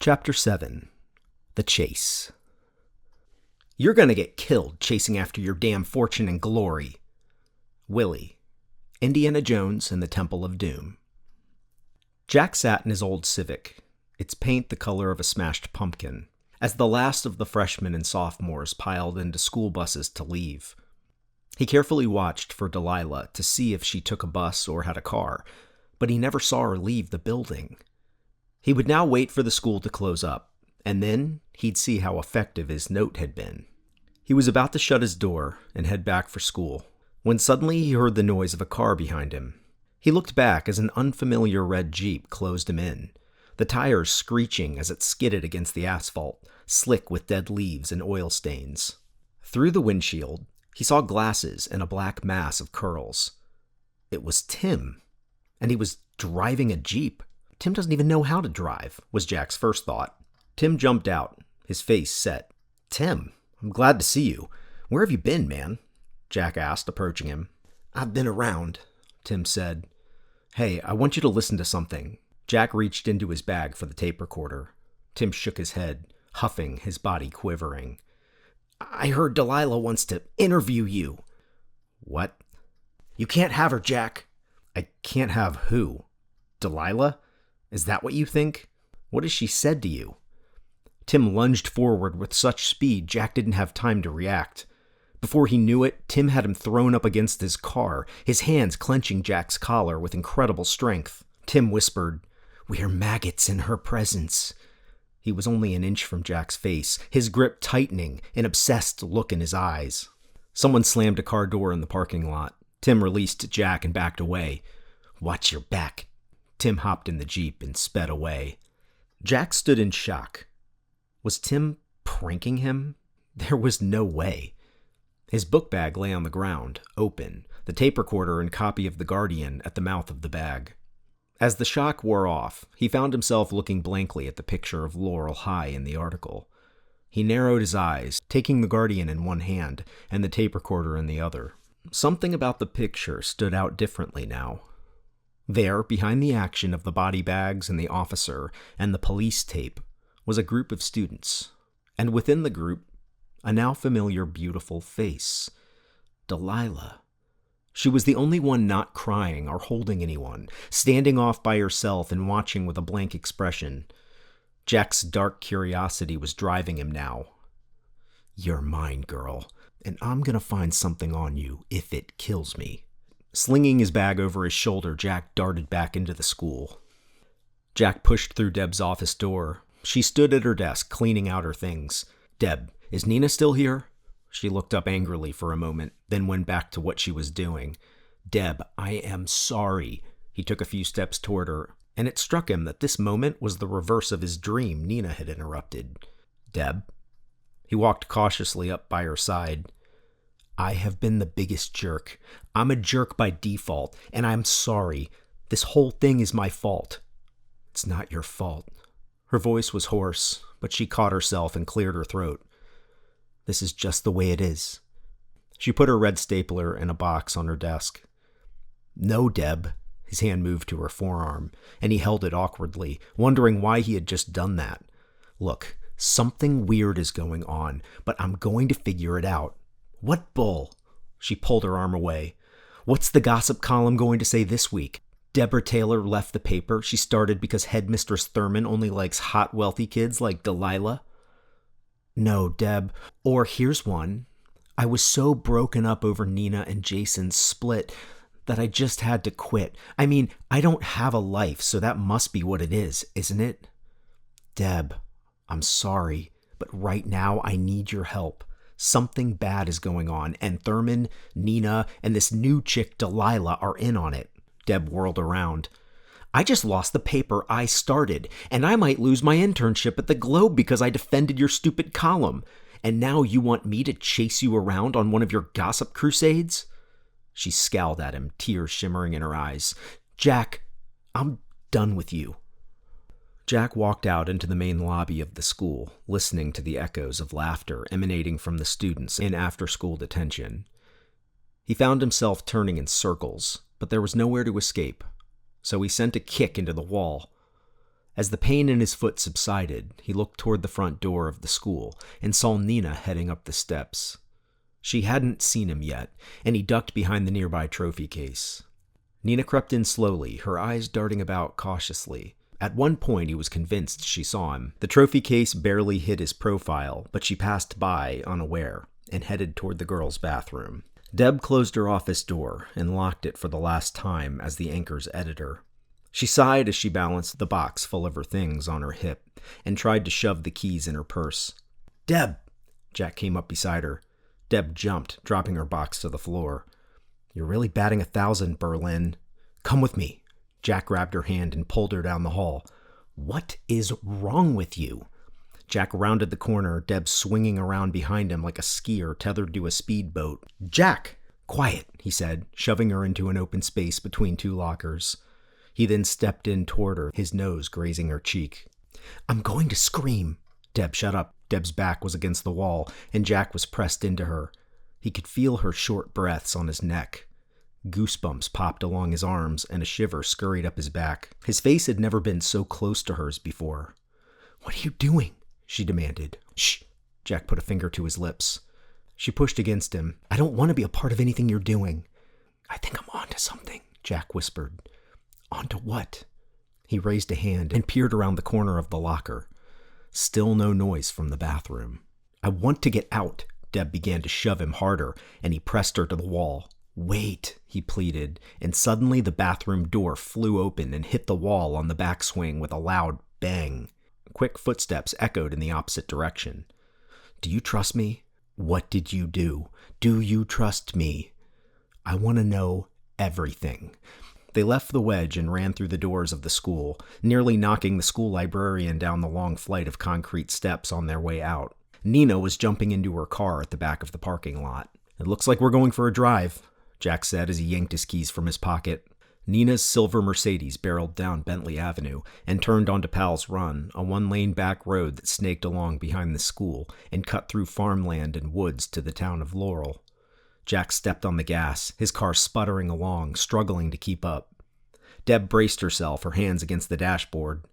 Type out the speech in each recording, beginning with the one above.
Chapter 7. The Chase. You're gonna get killed chasing after your damn fortune and glory. Willie. Indiana Jones and the Temple of Doom. Jack sat in his old Civic, its paint the color of a smashed pumpkin, as the last of the freshmen and sophomores piled into school buses to leave. He carefully watched for Delilah to see if she took a bus or had a car, but he never saw her leave the building. He would now wait for the school to close up, and then he'd see how effective his note had been. He was about to shut his door and head back for school, when suddenly he heard the noise of a car behind him. He looked back as an unfamiliar red Jeep closed him in, the tires screeching as it skidded against the asphalt, slick with dead leaves and oil stains. Through the windshield, he saw glasses and a black mass of curls. It was Tim, and he was driving a Jeep. Tim doesn't even know how to drive, was Jack's first thought. Tim jumped out, his face set. "Tim, I'm glad to see you. Where have you been, man?" Jack asked, approaching him. "I've been around," Tim said. "Hey, I want you to listen to something." Jack reached into his bag for the tape recorder. Tim shook his head, huffing, his body quivering. "I heard Delilah wants to interview you." "What?" "You can't have her, Jack." "I can't have who? Delilah? Is that what you think? What has she said to you?" Tim lunged forward with such speed Jack didn't have time to react. Before he knew it, Tim had him thrown up against his car, his hands clenching Jack's collar with incredible strength. Tim whispered, "We're maggots in her presence." He was only an inch from Jack's face, his grip tightening, an obsessed look in his eyes. Someone slammed a car door in the parking lot. Tim released Jack and backed away. "Watch your back." Tim hopped in the Jeep and sped away. Jack stood in shock. Was Tim pranking him? There was no way. His book bag lay on the ground, open, the tape recorder and copy of The Guardian at the mouth of the bag. As the shock wore off, he found himself looking blankly at the picture of Laurel High in the article. He narrowed his eyes, taking The Guardian in one hand and the tape recorder in the other. Something about the picture stood out differently now. There, behind the action of the body bags and the officer and the police tape, was a group of students, and within the group, a now familiar beautiful face. Delilah. She was the only one not crying or holding anyone, standing off by herself and watching with a blank expression. Jack's dark curiosity was driving him now. "You're mine, girl, and I'm gonna find something on you if it kills me." Slinging his bag over his shoulder, Jack darted back into the school. Jack pushed through Deb's office door. She stood at her desk, cleaning out her things. "Deb, is Nina still here?" She looked up angrily for a moment, then went back to what she was doing. "Deb, I am sorry." He took a few steps toward her, and it struck him that this moment was the reverse of his dream Nina had interrupted. "Deb?" He walked cautiously up by her side. "I have been the biggest jerk. I'm a jerk by default, and I'm sorry. This whole thing is my fault." "It's not your fault." Her voice was hoarse, but she caught herself and cleared her throat. "This is just the way it is." She put her red stapler in a box on her desk. "No, Deb." His hand moved to her forearm, and he held it awkwardly, wondering why he had just done that. "Look, something weird is going on, but I'm going to figure it out." "What bull?" She pulled her arm away. "What's the gossip column going to say this week? Deborah Taylor left the paper she started because Headmistress Thurman only likes hot, wealthy kids like Delilah?" "No, Deb. Or here's one. I was so broken up over Nina and Jason's split that I just had to quit. I mean, I don't have a life, so that must be what it is, isn't it?" "Deb, I'm sorry, but right now I need your help. Something bad is going on, and Thurman, Nina, and this new chick Delilah are in on it." Deb whirled around. "I just lost the paper I started, and I might lose my internship at the Globe because I defended your stupid column. And now you want me to chase you around on one of your gossip crusades?" She scowled at him, tears shimmering in her eyes. "Jack, I'm done with you." Jack walked out into the main lobby of the school, listening to the echoes of laughter emanating from the students in after-school detention. He found himself turning in circles, but there was nowhere to escape, so he sent a kick into the wall. As the pain in his foot subsided, he looked toward the front door of the school and saw Nina heading up the steps. She hadn't seen him yet, and he ducked behind the nearby trophy case. Nina crept in slowly, her eyes darting about cautiously. At one point, he was convinced she saw him. The trophy case barely hid his profile, but she passed by, unaware, and headed toward the girls' bathroom. Deb closed her office door and locked it for the last time as the Anchor's editor. She sighed as she balanced the box full of her things on her hip and tried to shove the keys in her purse. "Deb!" Jack came up beside her. Deb jumped, dropping her box to the floor. "You're really batting 1,000, Berlin. Come with me." Jack grabbed her hand and pulled her down the hall. "What is wrong with you?" Jack rounded the corner, Deb swinging around behind him like a skier tethered to a speedboat. "Jack!" "Quiet," he said, shoving her into an open space between two lockers. He then stepped in toward her, his nose grazing her cheek. "I'm going to scream." "Deb, shut up." Deb's back was against the wall, and Jack was pressed into her. He could feel her short breaths on his neck. Goosebumps popped along his arms, and a shiver scurried up his back. His face had never been so close to hers before. "What are you doing?" she demanded. "Shh!" Jack put a finger to his lips. She pushed against him. "I don't want to be a part of anything you're doing." "I think I'm onto something," Jack whispered. "Onto what?" He raised a hand and peered around the corner of the locker. Still no noise from the bathroom. "I want to get out." Deb began to shove him harder, and he pressed her to the wall. "Wait," he pleaded, and suddenly the bathroom door flew open and hit the wall on the backswing with a loud bang. Quick footsteps echoed in the opposite direction. "Do you trust me? What did you do? Do you trust me? I want to know everything." They left the wedge and ran through the doors of the school, nearly knocking the school librarian down the long flight of concrete steps on their way out. Nina was jumping into her car at the back of the parking lot. "It looks like we're going for a drive," Jack said as he yanked his keys from his pocket. Nina's silver Mercedes barreled down Bentley Avenue and turned onto Powell's Run, a one-lane back road that snaked along behind the school and cut through farmland and woods to the town of Laurel. Jack stepped on the gas, his car sputtering along, struggling to keep up. Deb braced herself, her hands against the dashboard.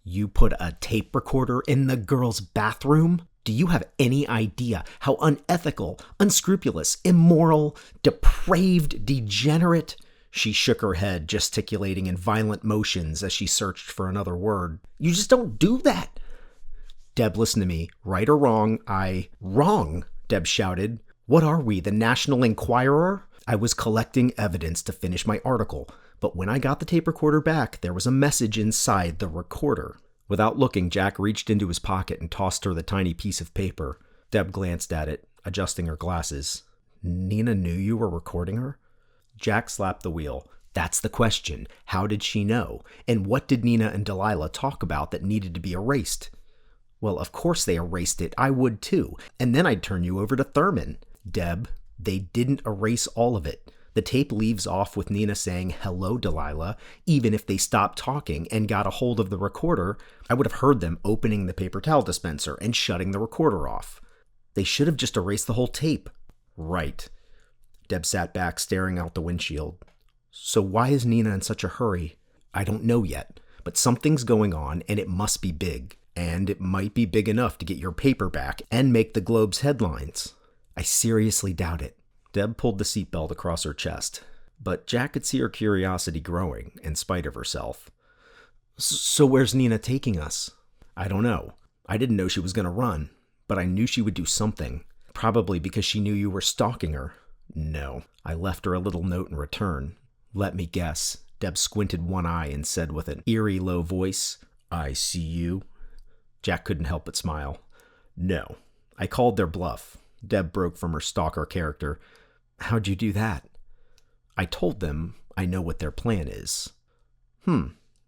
"You put a tape recorder in the girl's bathroom? Do you have any idea how unethical, unscrupulous, immoral, depraved, degenerate?" She shook her head, gesticulating in violent motions as she searched for another word. "You just don't do that." "Deb, listen to me. Right or wrong, Wrong!" Deb shouted. "What are we, the National Enquirer?" "I was collecting evidence to finish my article, but when I got the tape recorder back, there was a message inside the recorder." Without looking, Jack reached into his pocket and tossed her the tiny piece of paper. Deb glanced at it, adjusting her glasses. "Nina knew you were recording her?" Jack slapped the wheel. "That's the question. How did she know? And what did Nina and Delilah talk about that needed to be erased?" "Well, of course they erased it. I would too. And then I'd turn you over to Thurman." "Deb, they didn't erase all of it. The tape leaves off with Nina saying, 'Hello, Delilah.' Even if they stopped talking and got a hold of the recorder, I would have heard them opening the paper towel dispenser and shutting the recorder off. They should have just erased the whole tape." "Right." Deb sat back, staring out the windshield. "So why is Nina in such a hurry?" "I don't know yet, but something's going on, and it must be big. And it might be big enough to get your paper back and make the Globe's headlines." "I seriously doubt it." Deb pulled the seatbelt across her chest, but Jack could see her curiosity growing in spite of herself. "So where's Nina taking us?" "I don't know. I didn't know she was going to run, but I knew she would do something. Probably because she knew you were stalking her." "No. I left her a little note in return. Let me guess." Deb squinted one eye and said with an eerie low voice, "I see you." Jack couldn't help but smile. "No. I called their bluff." Deb broke from her stalker character. "How'd you do that?" "I told them I know what their plan is."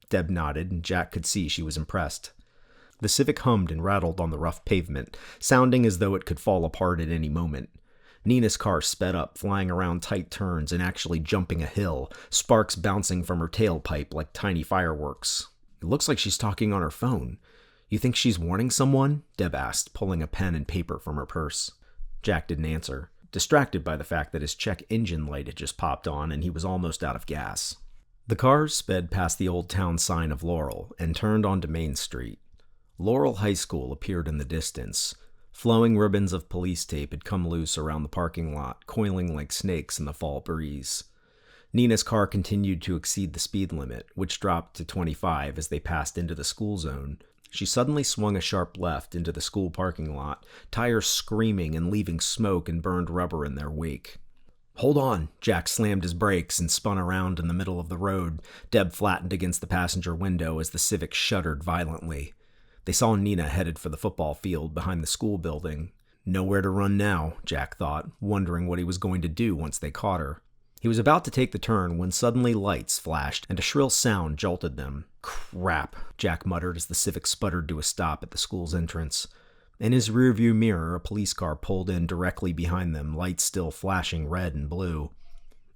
Deb nodded, and Jack could see she was impressed. The Civic hummed and rattled on the rough pavement, sounding as though it could fall apart at any moment. Nina's car sped up, flying around tight turns and actually jumping a hill, sparks bouncing from her tailpipe like tiny fireworks. "It looks like she's talking on her phone. You think she's warning someone?" Deb asked, pulling a pen and paper from her purse. Jack didn't answer, distracted by the fact that his check engine light had just popped on and he was almost out of gas. The cars sped past the old town sign of Laurel and turned onto Main Street. Laurel High School appeared in the distance. Flowing ribbons of police tape had come loose around the parking lot, coiling like snakes in the fall breeze. Nina's car continued to exceed the speed limit, which dropped to 25 as they passed into the school zone. She suddenly swung a sharp left into the school parking lot, tires screaming and leaving smoke and burned rubber in their wake. "Hold on!" Jack slammed his brakes and spun around in the middle of the road. Deb flattened against the passenger window as the Civic shuddered violently. They saw Nina headed for the football field behind the school building. Nowhere to run now, Jack thought, wondering what he was going to do once they caught her. He was about to take the turn when suddenly lights flashed and a shrill sound jolted them. "Crap," Jack muttered as the Civic sputtered to a stop at the school's entrance. In his rearview mirror, a police car pulled in directly behind them, lights still flashing red and blue.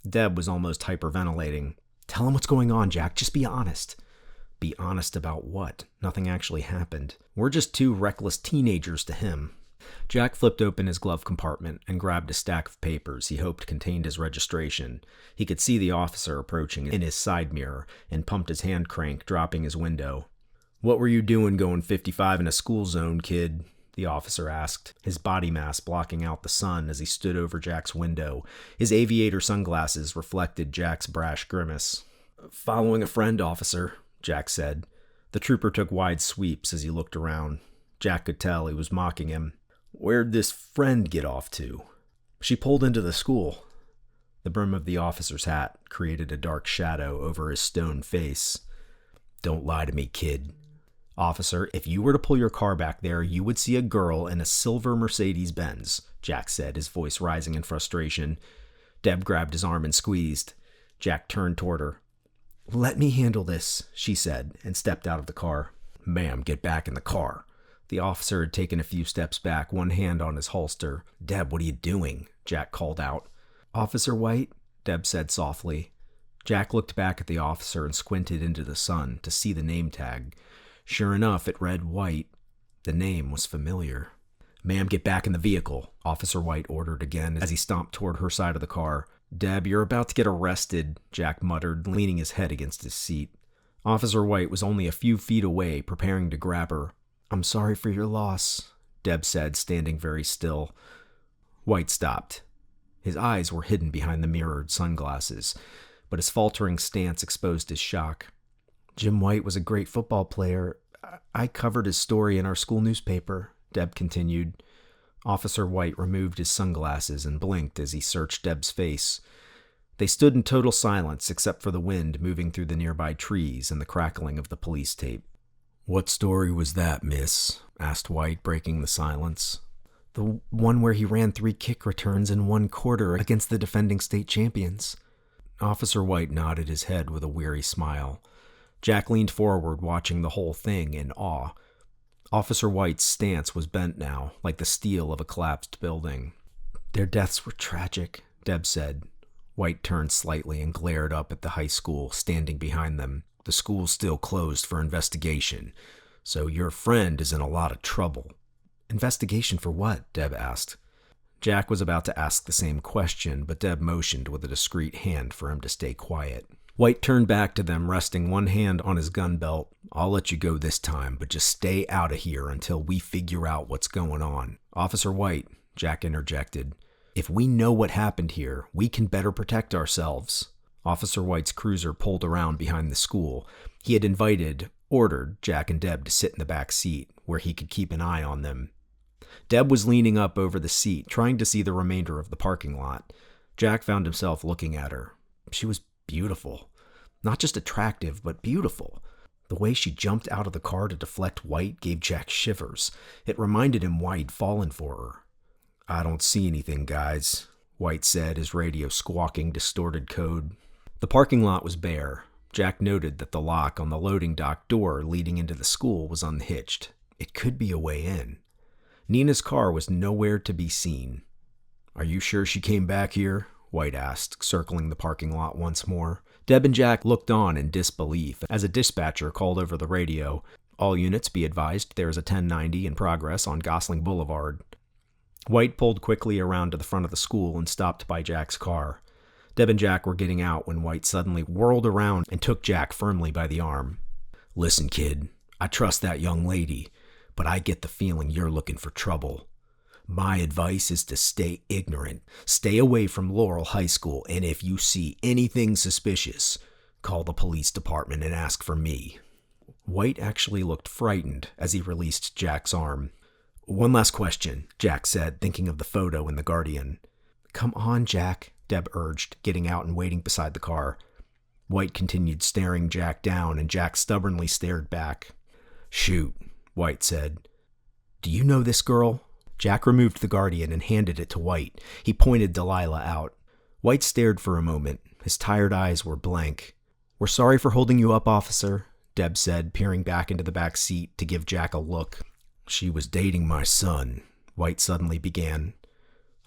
Deb was almost hyperventilating. "Tell him what's going on, Jack. Just be honest." Be honest about what? Nothing actually happened. We're just two reckless teenagers to him. Jack flipped open his glove compartment and grabbed a stack of papers he hoped contained his registration. He could see the officer approaching in his side mirror and pumped his hand crank, dropping his window. "What were you doing going 55 in a school zone, kid?" the officer asked, his body mass blocking out the sun as he stood over Jack's window. His aviator sunglasses reflected Jack's brash grimace. "Following a friend, officer," Jack said. The trooper took wide sweeps as he looked around. Jack could tell he was mocking him. "Where'd this friend get off to?" "She pulled into the school." The brim of the officer's hat created a dark shadow over his stone face. "Don't lie to me, kid." "Officer, if you were to pull your car back there, you would see a girl in a silver Mercedes-Benz," Jack said, his voice rising in frustration. Deb grabbed his arm and squeezed. Jack turned toward her. "Let me handle this," she said, and stepped out of the car. "Ma'am, get back in the car." The officer had taken a few steps back, one hand on his holster. "Deb, what are you doing?" Jack called out. "Officer White," Deb said softly. Jack looked back at the officer and squinted into the sun to see the name tag. Sure enough, it read White. The name was familiar. "Ma'am, get back in the vehicle," Officer White ordered again as he stomped toward her side of the car. "Deb, you're about to get arrested," Jack muttered, leaning his head against his seat. Officer White was only a few feet away, preparing to grab her. "I'm sorry for your loss," Deb said, standing very still. White stopped. His eyes were hidden behind the mirrored sunglasses, but his faltering stance exposed his shock. "Jim White was a great football player. I covered his story in our school newspaper," Deb continued. Officer White removed his sunglasses and blinked as he searched Deb's face. They stood in total silence except for the wind moving through the nearby trees and the crackling of the police tape. "What story was that, miss?" asked White, breaking the silence. "The one where he ran 3 kick returns in 1 quarter against the defending state champions." Officer White nodded his head with a weary smile. Jack leaned forward, watching the whole thing in awe. Officer White's stance was bent now, like the steel of a collapsed building. "Their deaths were tragic," Deb said. White turned slightly and glared up at the high school standing behind them. "The school's still closed for investigation, so your friend is in a lot of trouble." "Investigation for what?" Deb asked. Jack was about to ask the same question, but Deb motioned with a discreet hand for him to stay quiet. White turned back to them, resting one hand on his gun belt. "I'll let you go this time, but just stay out of here until we figure out what's going on." "Officer White," Jack interjected, "if we know what happened here, we can better protect ourselves." Officer White's cruiser pulled around behind the school. He had ordered Jack and Deb to sit in the back seat, where he could keep an eye on them. Deb was leaning up over the seat, trying to see the remainder of the parking lot. Jack found himself looking at her. She was beautiful. Not just attractive, but beautiful. The way she jumped out of the car to deflect White gave Jack shivers. It reminded him why he'd fallen for her. "I don't see anything, guys," White said, his radio squawking distorted code. The parking lot was bare. Jack noted that the lock on the loading dock door leading into the school was unhitched. It could be a way in. Nina's car was nowhere to be seen. "Are you sure she came back here?" White asked, circling the parking lot once more. Deb and Jack looked on in disbelief as a dispatcher called over the radio. "All units be advised there is a 1090 in progress on Gosling Boulevard." White pulled quickly around to the front of the school and stopped by Jack's car. Deb and Jack were getting out when White suddenly whirled around and took Jack firmly by the arm. "Listen, kid, I trust that young lady, but I get the feeling you're looking for trouble. My advice is to stay ignorant. Stay away from Laurel High School, and if you see anything suspicious, call the police department and ask for me." White actually looked frightened as he released Jack's arm. "One last question," Jack said, thinking of the photo in The Guardian. "Come on, Jack," Deb urged, getting out and waiting beside the car. White continued staring Jack down, and Jack stubbornly stared back. "Shoot," White said. "Do you know this girl?" Jack removed the Guardian and handed it to White. He pointed Delilah out. White stared for a moment. His tired eyes were blank. "We're sorry for holding you up, officer," Deb said, peering back into the back seat to give Jack a look. "She was dating my son," White suddenly began.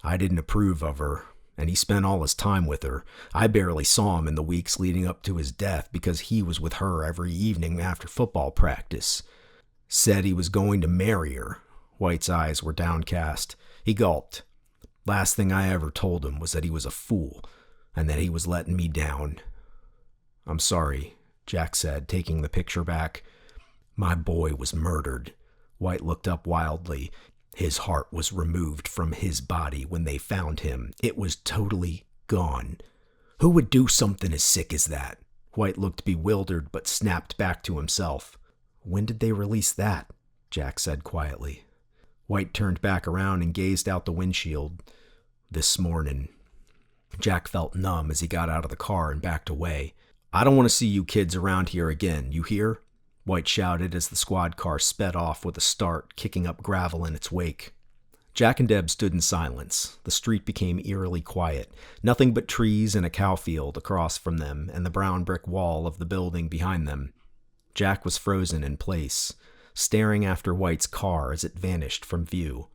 "I didn't approve of her, and he spent all his time with her. I barely saw him in the weeks leading up to his death because he was with her every evening after football practice. Said he was going to marry her." White's eyes were downcast. He gulped. "Last thing I ever told him was that he was a fool, and that he was letting me down." "I'm sorry," Jack said, taking the picture back. "My boy was murdered." White looked up wildly. "His heart was removed from his body when they found him. It was totally gone. Who would do something as sick as that?" White looked bewildered but snapped back to himself. "When did they release that?" Jack said quietly. White turned back around and gazed out the windshield. "This morning." Jack felt numb as he got out of the car and backed away. "I don't want to see you kids around here again, you hear?" White shouted as the squad car sped off with a start, kicking up gravel in its wake. Jack and Deb stood in silence. The street became eerily quiet. Nothing but trees and a cow field across from them and the brown brick wall of the building behind them. Jack was frozen in place, staring after White's car as it vanished from view.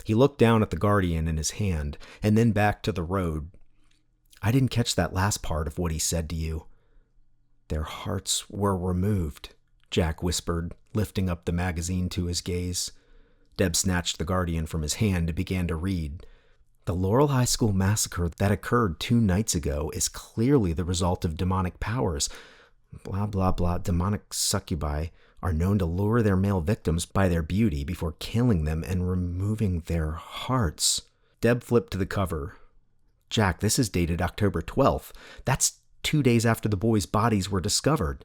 He looked down at the Guardian in his hand and then back to the road. "I didn't catch that last part of what he said to you." "Their hearts were removed," Jack whispered, lifting up the magazine to his gaze. Deb snatched the Guardian from his hand and began to read. "The Laurel High School massacre that occurred 2 nights ago is clearly the result of demonic powers. Blah, blah, blah. Demonic succubi are known to lure their male victims by their beauty before killing them and removing their hearts." Deb flipped to the cover. "Jack, this is dated October 12th. That's 2 days after the boys' bodies were discovered."